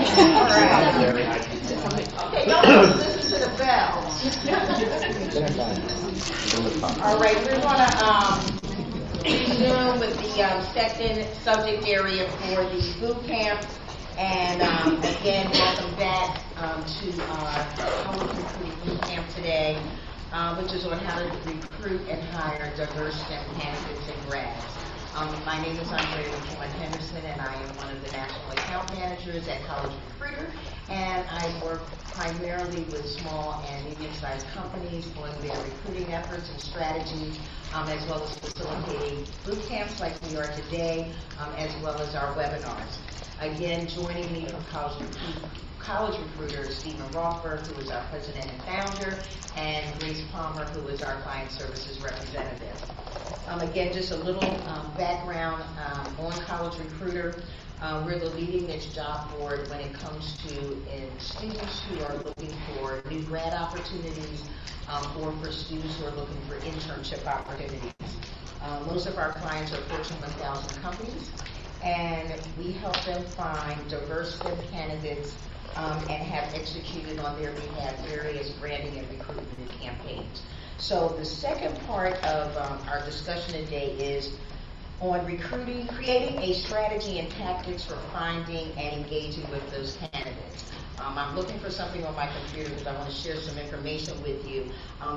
Okay, y'all listen to the bell. All right, we're going to resume with the second subject area for the boot camp. And again, welcome back to our college recruiting boot camp today, which is on how to recruit and hire diverse STEM candidates and grads. My name is Andrea Henderson, and I am one of the national account managers at College Recruiter, and I work primarily with small and medium-sized companies on their recruiting efforts and strategies, as well as facilitating boot camps like we are today, as well as our webinars. Again, joining me from College Recruiter is Stephen Rothberg, who is our president and founder, and Grace Palmer, who is our client services representative. Again, just a little background on College Recruiter. We're the leading niche job board when it comes to students who are looking for new grad opportunities or for students who are looking for internship opportunities. Most of our clients are Fortune 1000 companies, and we help them find diverse STEM candidates and have executed on their behalf various branding and recruitment campaigns. So the second part of our discussion today is on recruiting, creating a strategy and tactics for finding and engaging with those candidates. I'm looking for something on my computer because I want to share some information with you,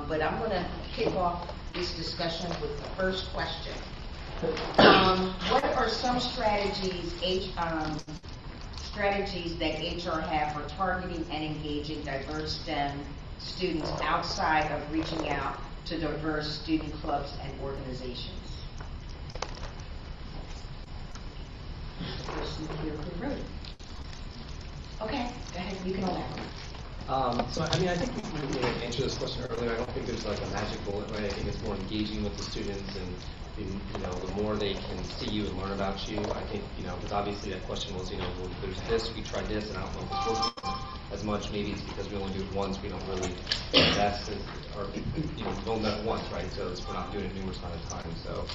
but I'm going to kick off this discussion with the first question. What are some strategies that HR have for targeting and engaging diverse STEM students outside of reaching out to diverse student clubs and organizations? Okay, go ahead, you can elaborate. So, I mean, I think we answered this question earlier. I don't think there's like a magic bullet, right? I think it's more engaging with the students, and the more they can see you and learn about you. I think, because obviously that question was, well, there's this, we tried this, and I don't know if it's working as much. Maybe it's because we only do it once, we don't really invest it, or, we've only done it once, right? So we're not doing it numerous amount of times. So,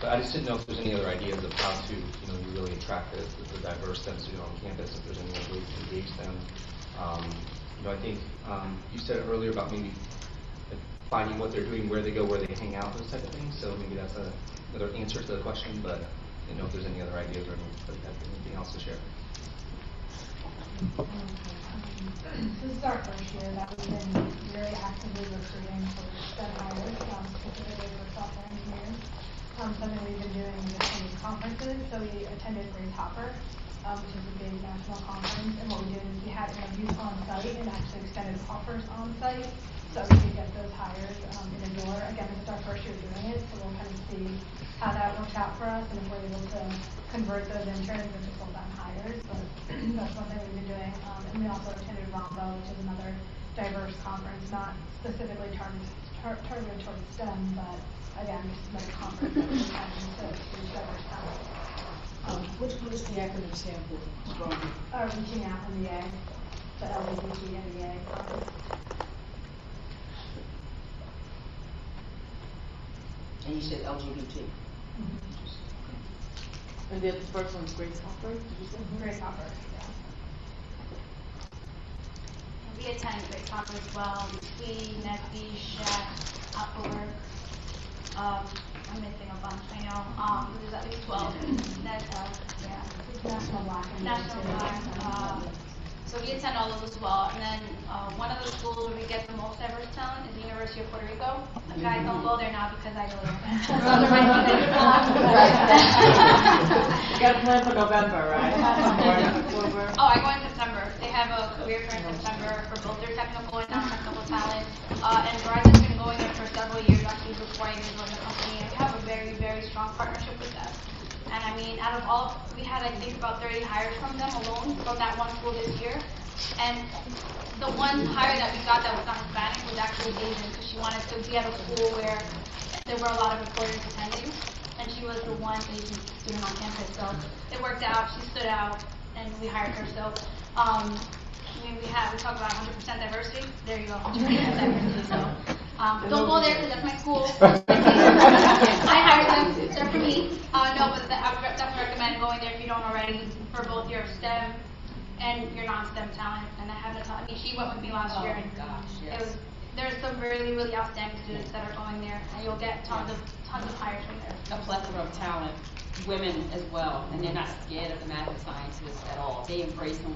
but I just didn't know if there's any other ideas of how to, you really attract the diverse STEM student on campus, if there's any other ways to engage them. I think you said earlier about maybe finding what they're doing, where they go, where they hang out, those type of things. So maybe that's another answer to the question, but I didn't know if there's any other ideas or anything else to share. This is our first year that we've been very actively recruiting for STEM hires, specifically for software engineers. Something we've been doing is attending conferences. So we attended Grace Hopper, which is a big national conference, and what we did is we had interviews on site and actually extended offers on site, so we could get those hires in the door. Again, this is our first year doing it, so we'll kind of see how that works out for us and if we're able to convert those interns into full-time hires. But that's one thing we've been doing. And we also attended Rombo, which is another diverse conference, not specifically targeted towards STEM, but again, just another conference that we're trying to reach diverse talent. What does the acronym stand for? Reaching Out MBA, the LGBT MBA conference. And you said LGBT. And then the first one's Grace Hopper, did you say? Grace Hopper, yeah. We attend Grace Hopper as well. We, Nesby, Chef, Upwork. I'm missing a bunch, I know. There's at least 12. That's, yeah. National Black. National Black. So we attend all of those as well. And then one of the schools where we get the most diverse talent is the University of Puerto Rico. Guys, don't go there now because I go there. You got a plan for November, right? Oh, I go in September. They have a career fair in September for both their technical and non-technical talent. And Verizon's been going there for several years, actually before I even joined the company. And we have a very, very strong partnership with them. And I mean, out of all, we had, I think, about 30 hires from them alone, from that one school this year. And the one hire that we got that was not Hispanic was actually Asian, because she wanted to be at a school where there were a lot of employers attending, and she was the one Asian student on campus. So it worked out, she stood out, and we hired her. So, I mean, we talk about 100% diversity. There you go, 100% diversity. So, don't go there because that's my school. I hired them, they're for me. No, but I would definitely recommend going there if you don't already for both your STEM and your non-STEM talent. And I haven't I mean, she went with me last year, and it was, there's some really, really outstanding students that are going there, and you'll get tons of hires from there. A plethora of talent, women as well, and they're not scared of the math and sciences at all. They embrace them.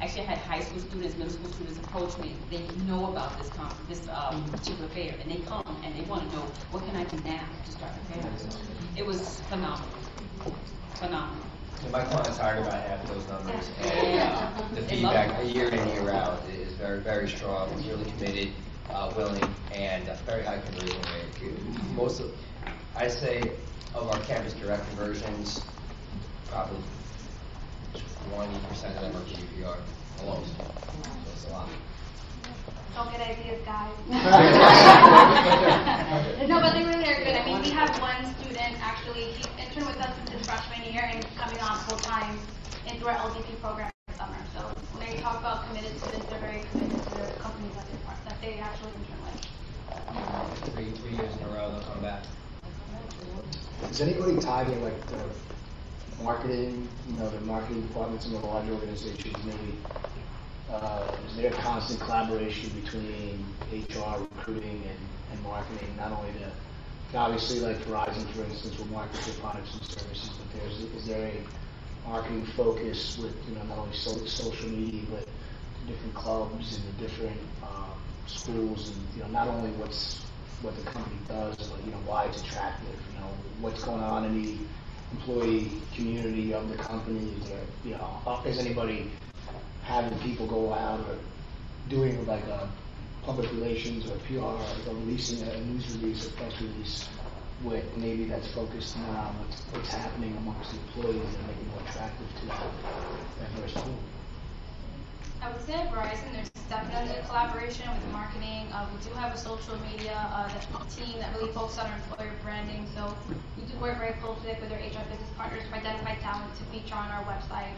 I had high school students, middle school students approach me. They know about this particular fair, and they come and they want to know, what can I do now to start preparing? It was phenomenal. Phenomenal. And my clients hired about half of those numbers, and the feedback year in and year out is very, very strong. It's really committed, willing, and a very high conversion rate. I say, of our campus direct conversions, probably 20% of them are GPR alone. So it's a lot. Don't get ideas, guys. No, but they really are good. I mean, we have one student, actually, he interned with us since his freshman year, and he's coming on full-time into our LDP program this summer. So when they talk about committed students, they're very committed to the companies that they actually intern with. 3 years in a row, they'll come back. Is anybody tied in, like, the marketing, the marketing departments in the large organizations, maybe? Is there a constant collaboration between HR, recruiting, and marketing? Not only obviously, like Verizon, for instance, will market their products and services, but is there a marketing focus with, not only social media, but the different clubs and the different schools, and, not only what the company does, but, why it's attractive, what's going on in the employee community of the company? Is there, is anybody having people go out or doing like a public relations or PR or releasing a news release, a press release, with maybe that's focused more on what's happening amongst the employees and making it more attractive to that diverse pool? I would say at Verizon, there's definitely a collaboration with marketing. We do have a social media team that really focuses on our employer branding. So we do work very closely with our HR business partners to identify talent to feature on our website.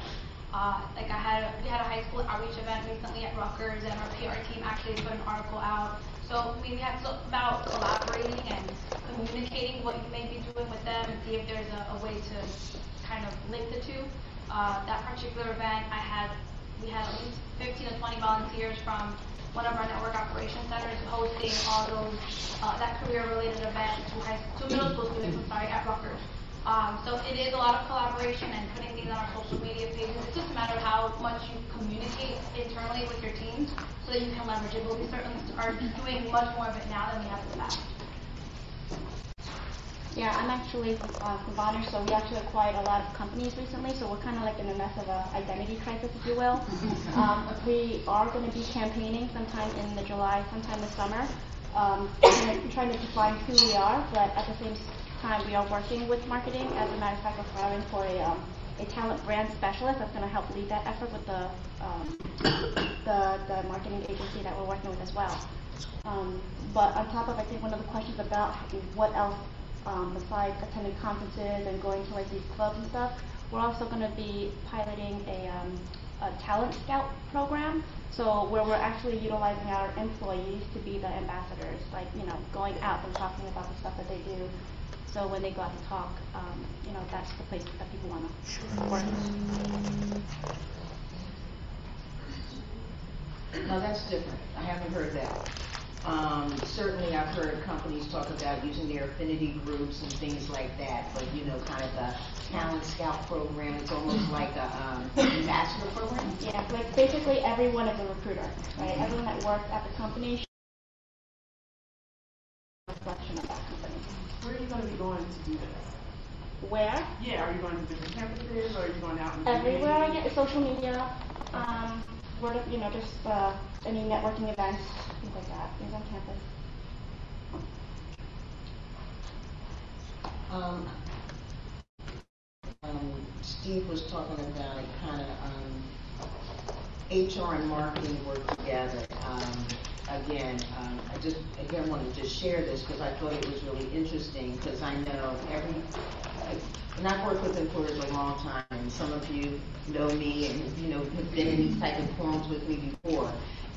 We had a high school outreach event recently at Rutgers, and our PR team actually put an article out. So we have about collaborating and communicating what you may be doing with them, and see if there's a way to kind of link the two. That particular event, we had at least 15 to 20 volunteers from one of our network operations centers hosting all those that career-related event to middle school students. At Rutgers. So it is a lot of collaboration and putting things on our social media pages. It's just a matter of how much you communicate internally with your teams so that you can leverage it. But we certainly are doing much more of it now than we have in the past. Yeah, I'm actually from Bonner, so we actually acquired a lot of companies recently, so we're kind of like in the mess of an identity crisis, if you will. We are going to be campaigning sometime in the July, sometime this summer, trying to define who we are, but at the same time we are working with marketing. As a matter of fact, we're hiring for a talent brand specialist that's going to help lead that effort with the marketing agency that we're working with as well. But on top of, I think one of the questions about what else besides attending conferences and going to like these clubs and stuff, we're also going to be piloting a talent scout program. So where we're actually utilizing our employees to be the ambassadors, like going out and talking about the stuff that they do. So when they go out to talk, that's the place that people want to work. No, that's different. I haven't heard that. Certainly I've heard companies talk about using their affinity groups and things like that, but kind of the talent scout program, it's almost like a ambassador program. Yeah, like basically everyone is a recruiter, right? Everyone that works at the company should be a reflection of that company. Where are you going to be going to do that? Where? Yeah, are you going to different campuses, or are you going out in Everywhere I get social media, just any networking events, things like that, things on campus. Steve was talking about kind of HR and marketing work together. I just wanted to share this because I thought it was really interesting, because I know and I've worked with employers a long time, and some of you know me and have been in these type of forums with me before.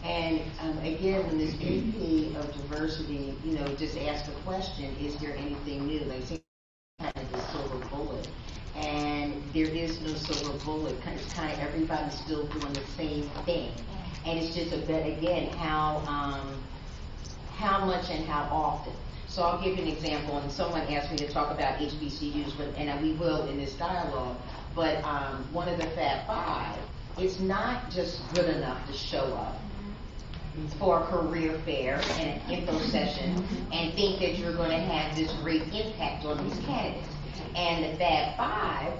And again, when this VP of diversity, just asked the question, is there anything new? They say kind of the silver bullet. And there is no silver bullet. It's kind of everybody's still doing the same thing, and it's just a bet again how much and how often. So I'll give you an example, and someone asked me to talk about HBCUs, and we will in this dialogue. But one of the Fab Five, it's not just good enough to show up for a career fair and an info session and think that you're going to have this great impact on these candidates. And the Fab Five,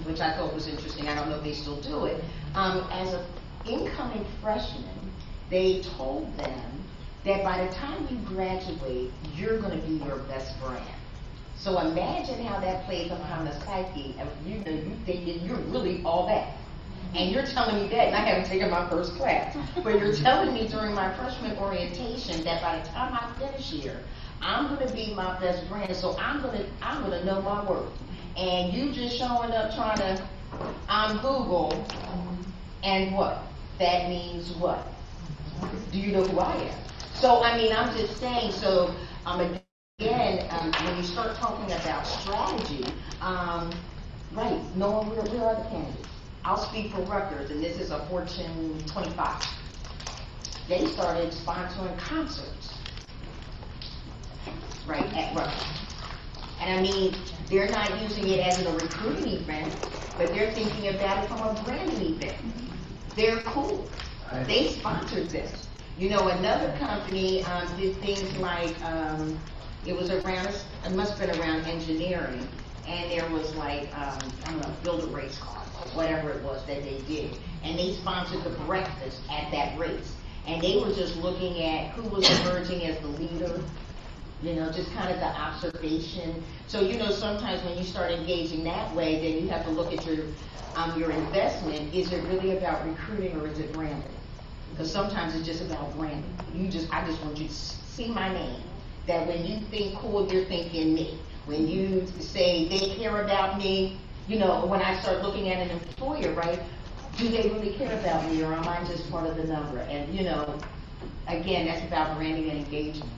which I thought was interesting, I don't know if they still do it, as an incoming freshman, they told them that by the time you graduate, you're going to be your best brand. So imagine how that plays upon the psyche of you thinking you're really all that. And you're telling me that, and I haven't taken my first class, but you're telling me during my freshman orientation that by the time I finish here, I'm going to be my best brand, so I'm going to know my worth. And you just showing up trying to, I'm Google, and what? That means what? Do you know who I am? So, I mean, I'm just saying, so, again, when you start talking about strategy, right, knowing where are the candidates? I'll speak for Rutgers, and this is a Fortune 25. They started sponsoring concerts, right, at Rutgers. And I mean, they're not using it as a recruiting event, but they're thinking about it from a branding event. They're cool. They sponsored this. You know, another company did things like, it was around, it must have been around engineering, and there was like, I don't know, build a race car, whatever it was that they did. And they sponsored the breakfast at that race. And they were just looking at who was emerging as the leader, you know, just kind of the observation. So, you know, sometimes when you start engaging that way, then you have to look at your investment. Is it really about recruiting or is it branding? Because sometimes it's just about branding. I just want you to see my name. That when you think cool, you're thinking me. When you say they care about me, you know, when I start looking at an employer, right, do they really care about me or am I just part of the number? And, you know, again, that's about branding and engagement.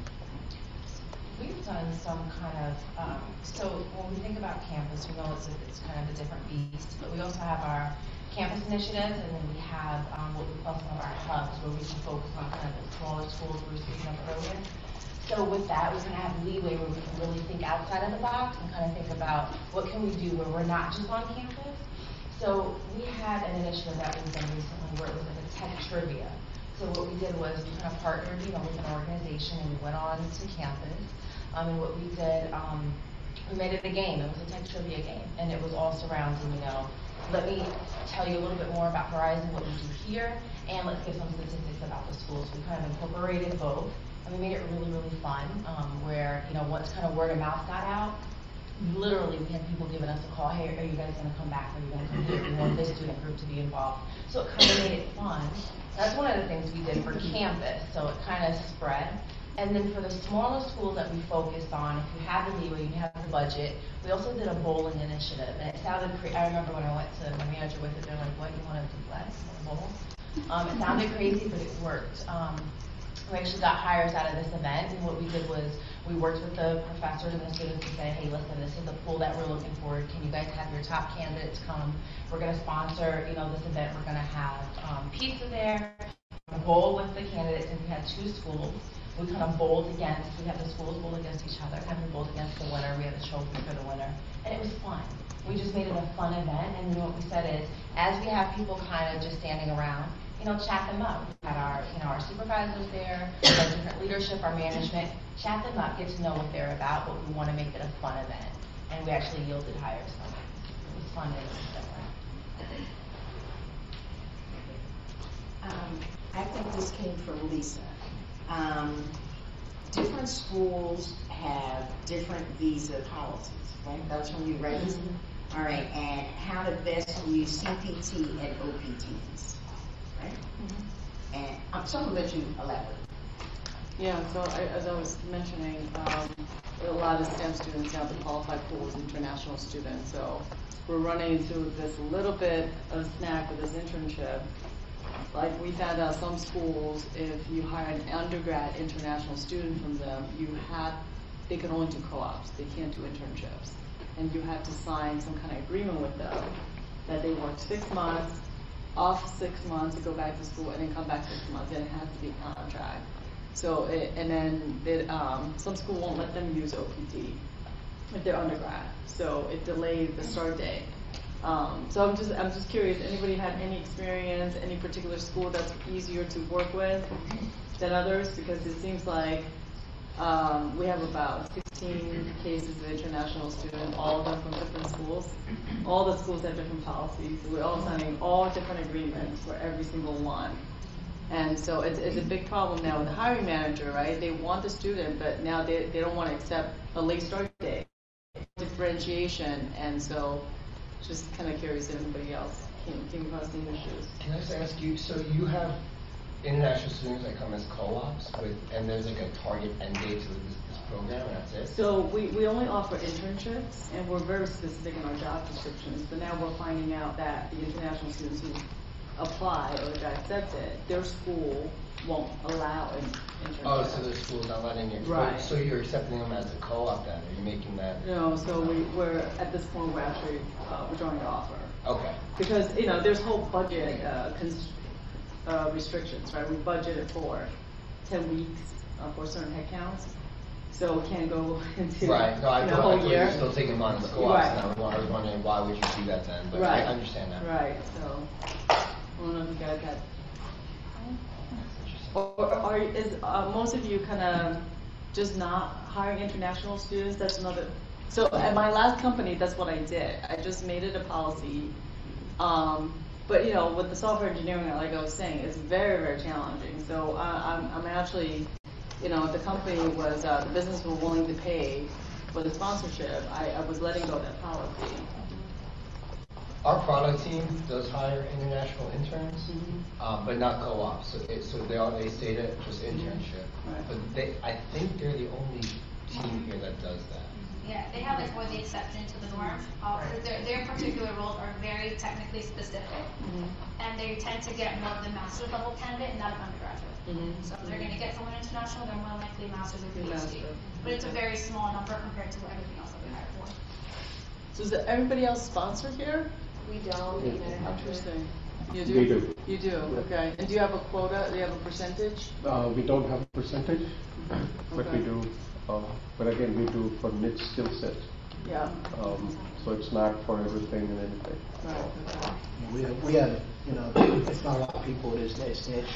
We've done some kind of, so when we think about campus, we know it's kind of a different beast, but we also have our campus initiatives, and then we have what we call some of our hubs, where we can focus on kind of the smaller schools we were speaking of earlier. So with that, we kind of have leeway where we can really think outside of the box and kind of think about what can we do where we're not just on campus. So we had an initiative that we've done recently where it was like a tech trivia. So what we did was we kind of partnered, you know, with an organization, and we went on to campus. And what we did, we made it a game. It was a tech trivia game, and it was all surrounding, you know, let me tell you a little bit more about Verizon, what we do here, and let's give some statistics about the schools. We kind of incorporated both. And we made it really, really fun, where, you know, once kind of word of mouth got out, literally we had people giving us a call, hey, are you guys going to come back? Are you going to come here? We want this student group to be involved. So it kind of made it fun. That's one of the things we did for campus, so it kind of spread. And then for the smaller schools that we focused on, if you have the leeway, you have the budget, we also did a bowling initiative. And it sounded I remember when I went to my manager with it, they're like, what, you want to do less? Bowl? It sounded crazy, but it worked. We actually got hires out of this event, and what we did was we worked with the professors and the students to say, hey, listen, this is the pool that we're looking for. Can you guys have your top candidates come? We're going to sponsor, you know, this event. We're going to have pizza there, bowl with the candidates, and we had 2 schools. We kind of bowled against, we had the schools bowl against each other, and we bowled against the winner. We had a trophy for the winner, and it was fun. We just made it a fun event, and you know what we said is, as we have people kind of just standing around, you know, chat them up. We had our, you know, our supervisors there, our different leadership, our management, chat them up, get to know what they're about, but we want to make it a fun event. And we actually yielded hires from it. It was fun and it was different. I think this came from Lisa. Different schools have different visa policies, right? That's when you raise. Mm-hmm. All right, and how to best use CPT and OPTs. Right? Mm-hmm. And some of it you elaborate. Yeah, so as I was mentioning, a lot of STEM students have the qualified pool as international students. So we're running into this little bit of snack with this internship. Like we found out some schools, if you hire an undergrad international student from them, they can only do co-ops. They can't do internships. And you have to sign some kind of agreement with them that they work 6 months, off 6 months to go back to school, and then come back 6 months, and it has to be a contract. So, and then some school won't let them use OPT if they're undergrad, so it delayed the start date. So I'm just curious, anybody had any experience, any particular school that's easier to work with than others? Because it seems like we have about 16 cases of international students, all of them from different schools. All the schools have different policies. We're all signing all different agreements for every single one. And so it's a big problem now with the hiring manager, right? They want the student, but now they don't want to accept a late start date, differentiation, and so just kind of curious if anybody else came across the issues. Can I just ask you, so you have international students that come as co-ops and there's like a target end date to this program, and that's it? So we only offer internships, and we're very specific in our job descriptions, but now we're finding out that the international students who apply or got accepted, their school won't allow an internship. Oh, so the school's not letting you? Right. So you're accepting them as a co-op then? Are you making that? No, so we're at this point we're actually withdrawing the offer. Okay. Because there's whole budget restrictions, right? We budgeted for 10 weeks for certain headcounts, so it can't go into Right. No, I a thought whole year. you're still taking months co-ops, Right. and I was wondering why would you do that then? But Right. I understand that. Right. So I don't know if you guys had. Or is most of you kind of just not hiring international students? That's another. So at my last company, that's what I did. I just made it a policy. But with the software engineering, like I was saying, it's very, very challenging. So I'm actually, if the company was, the business were willing to pay for the sponsorship, I was letting go of that policy. Our product team does hire international interns, but not co-ops. So they state it just internship. Right. But I think they're the only team here that does that. Yeah, they have like more the exception to the norm. Their particular roles are very technically specific, and they tend to get more of the master's level candidate and not an undergraduate. So if they're going to get someone international, they're more likely master's or PhD. But it's a very small number compared to everything else that we hire for. So is everybody else sponsored here? We don't. Interesting. You do? We do. You do, okay. And do you have a quota? Do you have a percentage? We don't have a percentage, but Okay. we do. But again, we do for niche skill sets. Yeah. So it's not for everything and anything. Right. We have, it's not a lot of people in this niche,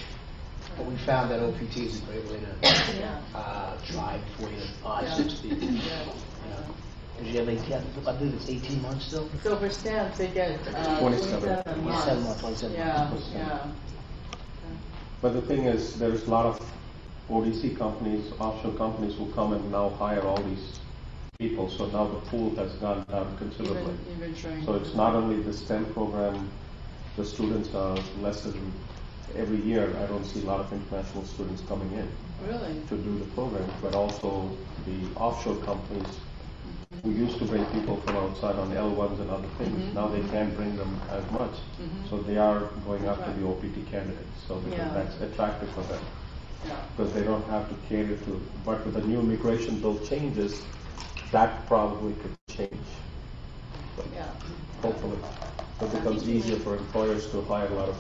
but we found that OPT is a great way to try before you apply 60. Because you have I believe it's 18 months still? So for stamps, they get 27. 27 months, 27 Yeah, months. yeah. But the thing is, there's a lot of ODC companies, offshore companies who come and now hire all these people. So now the pool has gone down considerably. Even shrinking. So it's not only the STEM program, the students are less than every year. I don't see a lot of international students coming in Really? to do the program, but also the offshore companies who used to bring people from outside on L1s and other things. Now they can't bring them as much. So they are going after the OPT candidates. So because that's attractive for them. Yeah. Because they don't have to cater to, but with the new immigration bill changes, that probably could change. But Yeah. hopefully, it becomes easier for employers to hire a lot of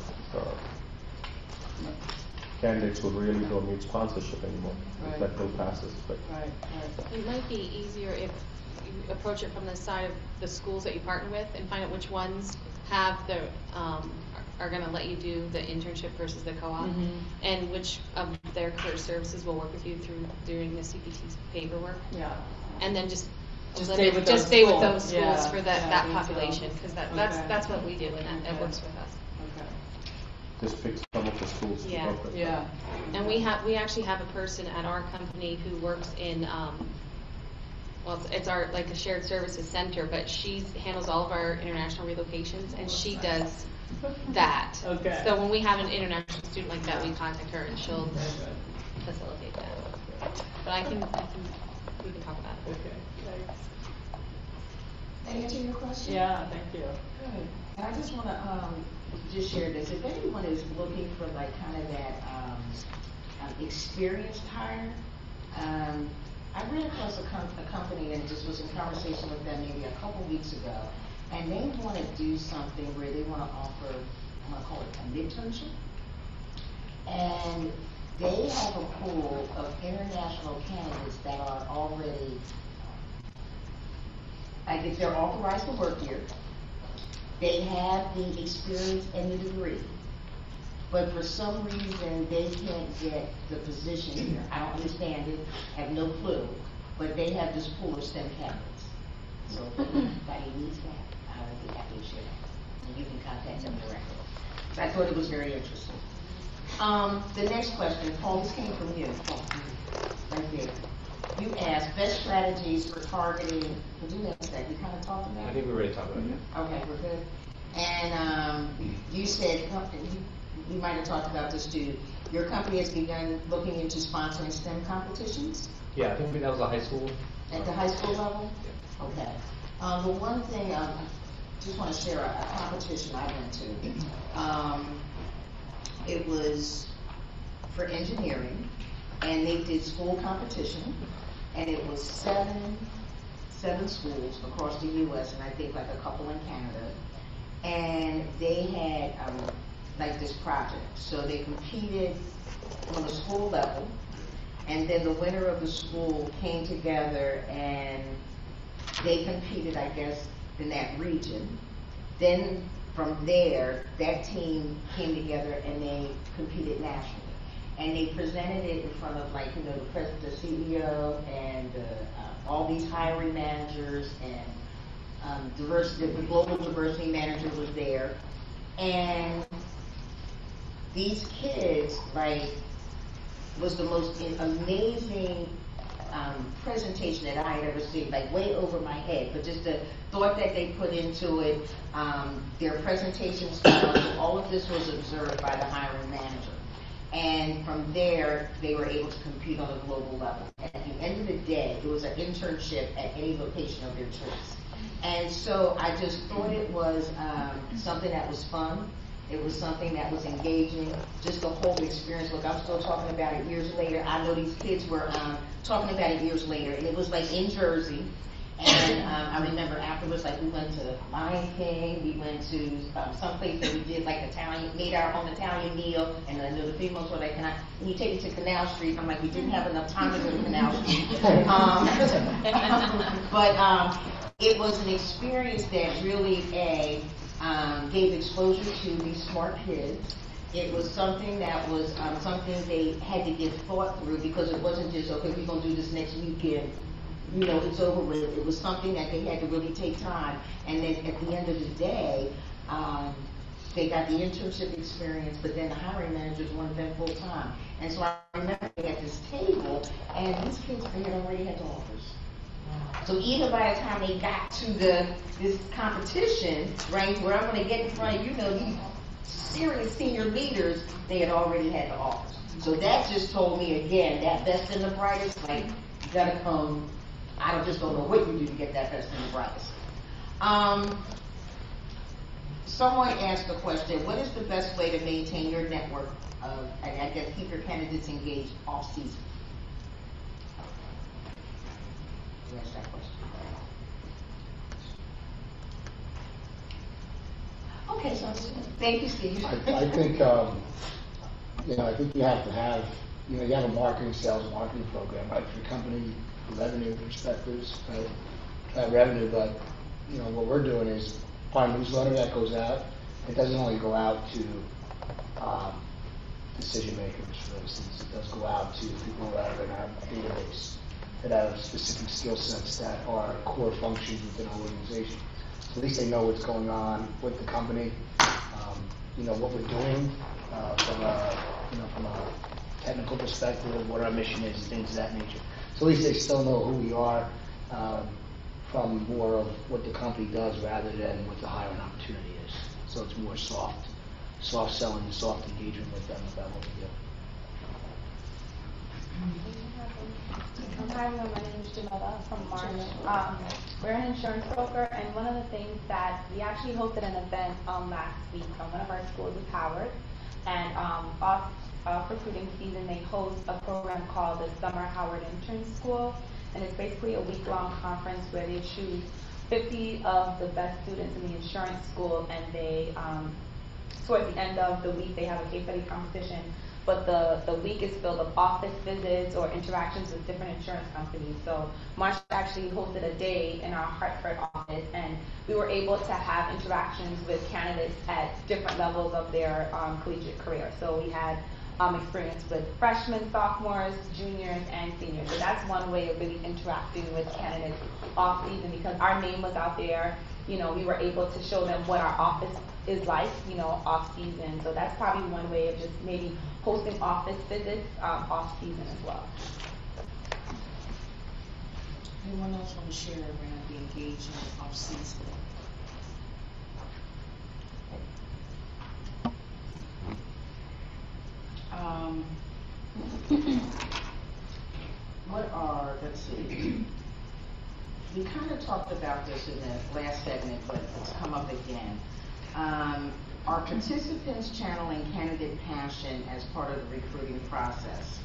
candidates who really don't need sponsorship anymore. Right. If that bill passes, but Right. It might be easier if you approach it from the side of the schools that you partner with and find out which ones have the, are gonna let you do the internship versus the co-op, and which of their career services will work with you through doing the CPT paperwork. Yeah. And then just stay with those stay with schools. those schools Yeah, for yeah, that I think so. population, because that's what we do, and that works with us. Okay. just pick some of the schools to Yeah. work with. Yeah. And we actually have a person at our company who works in, well, it's our, like a shared services center, but she handles all of our international relocations, and she does that. Okay. So when we have an international student like that, we contact her and she'll facilitate that. But we can talk about it. Okay. Did I answer your question? Yeah, thank you. Good. And I just want to just share this. If anyone is looking for like kind of that experienced hire, I ran across a company and just was in conversation with them maybe a couple weeks ago, and they want to do something where they want to offer, I'm going to call it an internship. And they have a pool of international candidates that are already, I guess they're authorized to work here. They have the experience and the degree. But for some reason, they can't get the position here. I don't understand it, have no clue. But they have this pool of STEM candidates. So if anybody needs that, I would be happy to share that. And you can contact them directly. I thought it was very interesting. The next question, Paul, this came from you. Paul, right there. You asked best strategies for targeting. Would you answer that? You kind of talked about it? I think we already talked about it. Yeah. Okay, we're good. And you said, you might have talked about this too. Your company has begun looking into sponsoring STEM competitions? Yeah, I think that was a high school. At the high school level? Yeah. Okay. The one thing, just want to share a competition I went to. It was for engineering, and they did school competition, and it was seven schools across the U.S. and I think like a couple in Canada, and they had like this project. So they competed on the school level, and then the winner of the school came together and they competed, I guess, in that region. Then from there, that team came together and they competed nationally. And they presented it in front of, like, the president, the CEO, and all these hiring managers, and the global diversity manager was there. And these kids, like, was the most amazing presentation that I had ever seen, like way over my head, but just the thought that they put into it, their presentation style, all of this was observed by the hiring manager. And from there, they were able to compete on a global level. And at the end of the day, it was an internship at any location of their choice. And so I just thought it was something that was fun. It was something that was engaging, just the whole experience. Look, I'm still talking about it years later. I know these kids were talking about it years later, and it was like in Jersey. And I remember afterwards, like we went to Lion King, we went to someplace that we did like Italian, made our own Italian meal, and I know the females were like, can you take me to Canal Street? I'm like, we didn't have enough time to go to Canal Street. But it was an experience that really, gave exposure to these smart kids. It was something that was something they had to give thought through, because it wasn't just, okay, we're going to do this next weekend, it's over with. It was something that they had to really take time. And then at the end of the day, they got the internship experience, but then the hiring managers wanted them full time. And so I remember at this table, and these kids, they had already had offers. So even by the time they got to this competition, right, where I'm going to get in front of, these serious senior leaders, they had already had the offers. So that just told me again, that best and the brightest, like, you got to come. I just don't know what you do to get that best and the brightest. Someone asked the question, what is the best way to maintain your network of, and I guess keep your candidates engaged off season? You asked that question. Okay, so thank you, Steve. I think, I think you have to have, you have a marketing, sales, marketing program, right, for your company, revenue perspectives, right, revenue, but, what we're doing is part of newsletter that goes out. It doesn't only go out to decision makers, for instance. It does go out to people that are in our database, that have specific skill sets that are core functions within our organization. So at least they know what's going on with the company, what we're doing from a technical perspective, what our mission is, things of that nature. So at least they still know who we are from more of what the company does rather than what the hiring opportunity is. So it's more soft selling, soft engagement with them about what we do. Hi, my name is Jamila from March. We're an insurance broker, and one of the things that we actually hosted an event last week from one of our schools with Howard, and off recruiting season they host a program called the Summer Howard Intern School, and it's basically a week-long conference where they choose 50 of the best students in the insurance school, and they, towards the end of the week, they have a case study competition. But the week is filled with office visits or interactions with different insurance companies. So Marsh actually hosted a day in our Hartford office, and we were able to have interactions with candidates at different levels of their collegiate career. So we had experience with freshmen, sophomores, juniors, and seniors. So that's one way of really interacting with candidates off season, because our name was out there. You know, we were able to show them what our office is like, you know, off season. So that's probably one way of just maybe hosting office visits off season as well. Anyone else want to share around the engagement off season? Let's see, we kind of talked about this in the last segment, but it's come up again. Are participants channeling candidate passion as part of the recruiting process?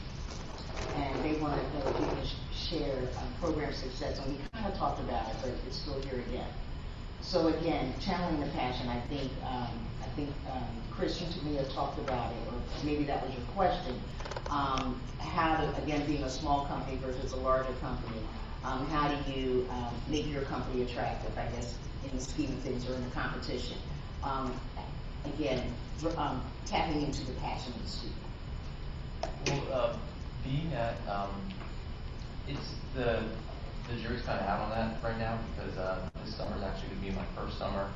And they want to know if you can share program success, and we kind of talked about it, but it's still here again. So again, channeling the passion, I think Chris, you to me have talked about it, or maybe that was your question. How to, again, being a small company versus a larger company, how do you make your company attractive, I guess, in the scheme of things or in the competition? Again, tapping into the passion of the student. Well, being that it's the jury's kind of out on that right now, because this summer is actually going to be my first summer.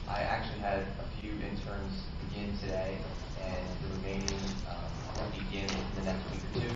I actually had a few interns begin today, and the remaining will begin in the next week or two.